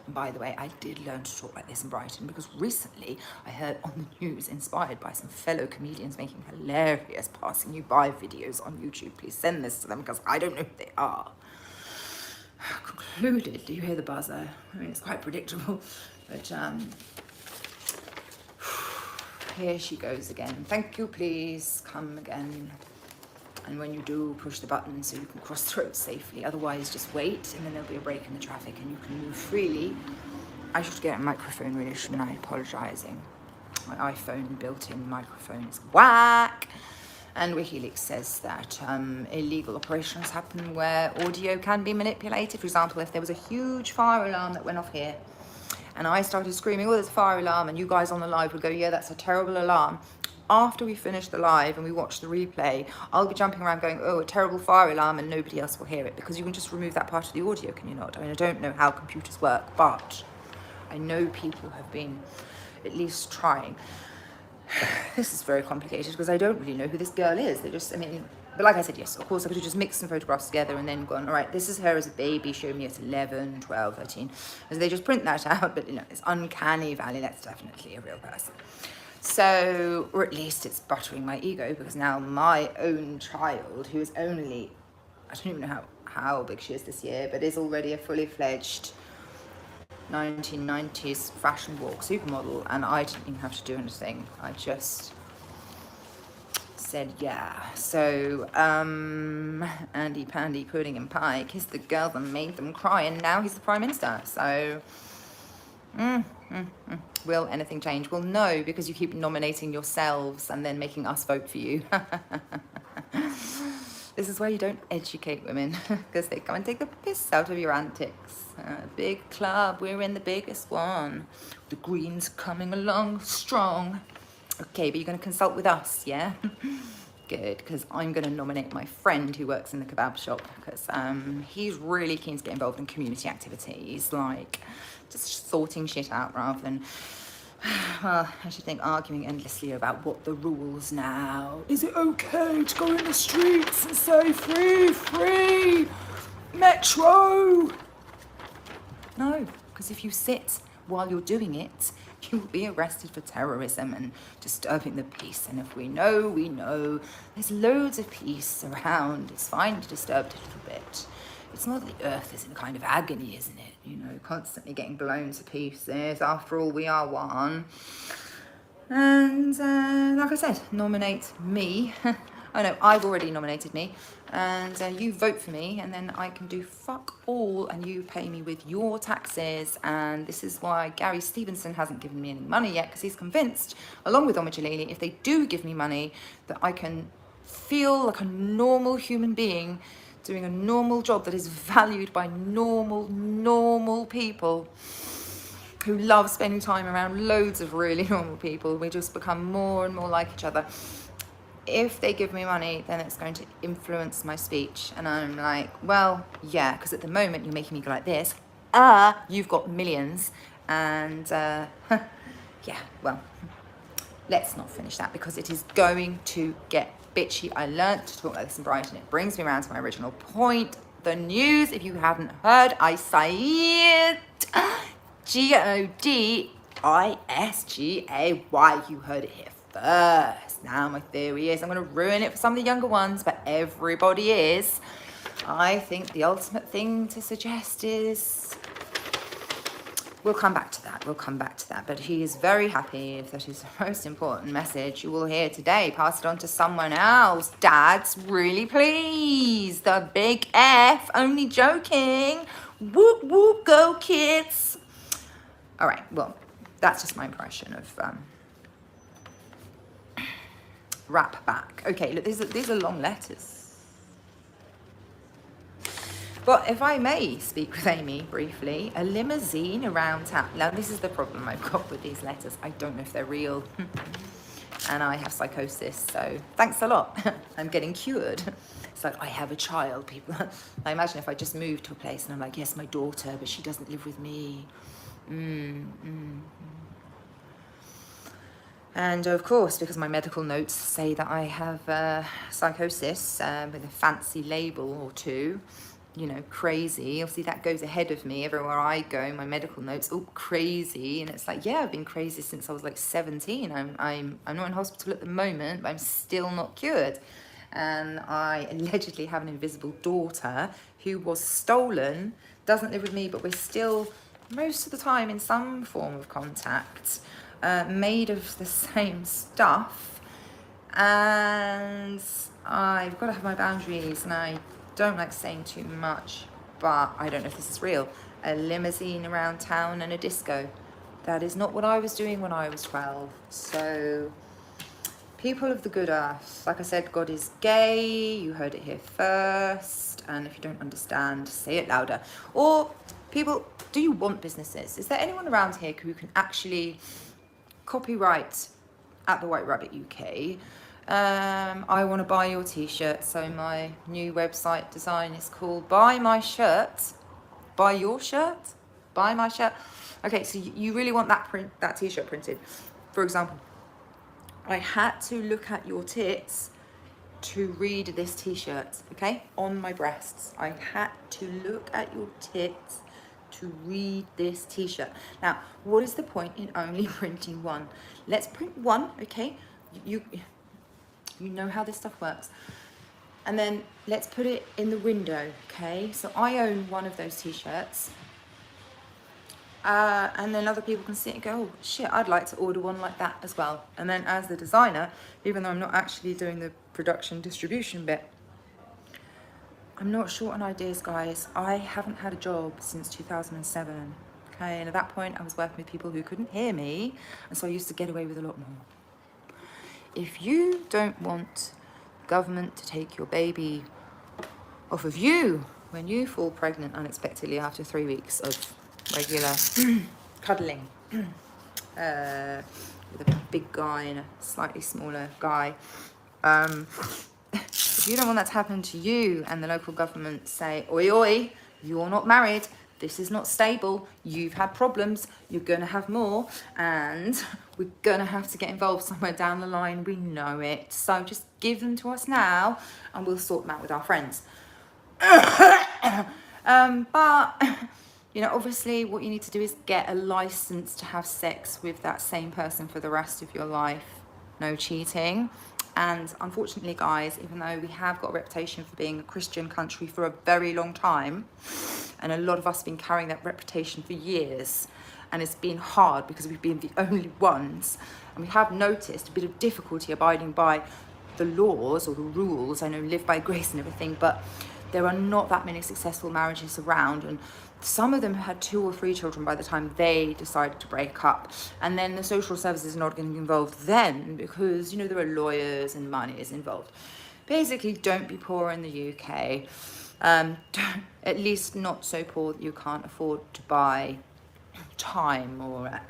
And by the way, I did learn to talk like this in Brighton because recently I heard on the news, inspired by some fellow comedians making hilarious passing you by videos on YouTube. Please send this to them because I don't know who they are. Concluded, do you hear the buzzer? I mean, it's quite predictable, but here she goes again. Thank you, please, come again. And when you do, push the button so you can cross the road safely. Otherwise, just wait, and then there'll be a break in the traffic and you can move freely. I should get a microphone really, shouldn't I? Apologising. My iPhone built-in microphone is whack. And WikiLeaks says that illegal operations happen where audio can be manipulated. For example, if there was a huge fire alarm that went off here, and I started screaming, oh, there's a fire alarm, and you guys on the live would go, yeah, that's a terrible alarm. After we finish the live and we watch the replay, I'll be jumping around going, oh, a terrible fire alarm, and nobody else will hear it, because you can just remove that part of the audio, can you not? I mean, I don't know how computers work, but I know people have been at least trying. This is very complicated because I don't really know who this girl is. They just, I mean, but like I said, yes, of course, I could have just mixed some photographs together and then gone, all right, this is her as a baby, show me at 11, 12, 13. And so they just print that out, but you know, it's uncanny valley, that's definitely a real person. So, or at least it's buttering my ego, because now my own child, who is only, I don't even know how big she is this year, but is already a fully fledged 1990s fashion walk supermodel, and I didn't even have to do anything. I just said yeah. So Andy Pandy Pudding and Pike is the girl that made them cry, and now he's the Prime Minister. So will anything change? Well, no, because you keep nominating yourselves and then making us vote for you. This is why you don't educate women, because they come and take the piss out of your antics. Big club, we're in the biggest one. The Greens coming along strong. Okay, but you're going to consult with us, yeah? Good, because I'm going to nominate my friend who works in the kebab shop, because he's really keen to get involved in community activities, like just sorting shit out rather than, well, I should think, arguing endlessly about what the rules now. Is it okay to go in the streets and say free, metro? No, because if you sit while you're doing it, you will be arrested for terrorism and disturbing the peace. And if we know, we know. There's loads of peace around. It's fine to disturb it a little bit. It's not that the earth is in kind of agony, isn't it? You know, constantly getting blown to pieces. After all, we are one. And like I said, nominate me. Oh no, I've already nominated me. And you vote for me, and then I can do fuck all, and you pay me with your taxes. And this is why Gary Stevenson hasn't given me any money yet, because he's convinced, along with Omid Jalili, if they do give me money, that I can feel like a normal human being doing a normal job that is valued by normal people who love spending time around loads of really normal people. We just become more and more like each other. If they give me money, then it's going to influence my speech. And I'm like, well, yeah, because at the moment you're making me go like this. You've got millions. And yeah, well, let's not finish that, because it is going to get bitchy. I learnt to talk like this in Brighton. It brings me around to my original point. The news, if you haven't heard, I say it. Godisgay. You heard it here first. Now my theory is I'm going to ruin it for some of the younger ones, but everybody is. I think the ultimate thing to suggest is, we'll come back to that. But he is very happy. If that is the most important message you will hear today, pass it on to someone else. Dad's really pleased. The big F. Only joking. Whoop, whoop, go kids. All right, well, that's just my impression of wrap back. Okay, look, these are long letters. But if I may speak with Amy briefly, a limousine around town. Now, this is the problem I've got with these letters. I don't know if they're real. And I have psychosis, so thanks a lot. I'm getting cured. It's like, I have a child, people. I imagine if I just moved to a place and I'm like, yes, my daughter, but she doesn't live with me. And of course, because my medical notes say that I have psychosis with a fancy label or two, you know, crazy. Obviously that goes ahead of me everywhere I go. My medical notes, oh, crazy. And it's like, yeah, I've been crazy since I was like 17. I'm not in hospital at the moment, but I'm still not cured. And I allegedly have an invisible daughter who was stolen, doesn't live with me, but we're still most of the time in some form of contact, made of the same stuff. And I've got to have my boundaries, and I don't like saying too much, but I don't know if this is real. A limousine around town and a disco. That is not what I was doing when I was 12. So, people of the good earth, like I said, God is gay. You heard it here first. And if you don't understand, say it louder. Or people, do you want businesses? Is there anyone around here who can actually copyright at the White Rabbit UK? I want to buy your t-shirt. So my new website design is called Buy My Shirt. Buy your shirt? Buy my shirt. Okay, so you really want that t-shirt printed. For example, I had to look at your tits to read this t-shirt, okay? On my breasts. I had to look at your tits to read this t-shirt. Now, what is the point in only printing one? Let's print one, okay? You know how this stuff works. And then let's put it in the window, okay? So I own one of those t-shirts. And then other people can see it and go, oh shit, I'd like to order one like that as well. And then as the designer, even though I'm not actually doing the production distribution bit, I'm not short on ideas, guys. I haven't had a job since 2007. Okay, and at that point I was working with people who couldn't hear me, and so I used to get away with a lot more. If you don't want government to take your baby off of you when you fall pregnant unexpectedly after 3 weeks of regular cuddling with a big guy and a slightly smaller guy, if you don't want that to happen to you and the local government say, oi oi, you're not married, this is not stable, you've had problems, you're gonna have more, and we're gonna have to get involved somewhere down the line, we know it, so just give them to us now and we'll sort them out with our friends. But you know, obviously what you need to do is get a license to have sex with that same person for the rest of your life. No cheating. And unfortunately, guys, even though we have got a reputation for being a Christian country for a very long time, and a lot of us have been carrying that reputation for years, and it's been hard because we've been the only ones, and we have noticed a bit of difficulty abiding by the laws or the rules. I know live by grace and everything, but there are not that many successful marriages around, and some of them had 2 or 3 children by the time they decided to break up. And then the social services are not getting involved then because, you know, there are lawyers and money is involved. Basically, don't be poor in the UK. At least not so poor that you can't afford to buy time or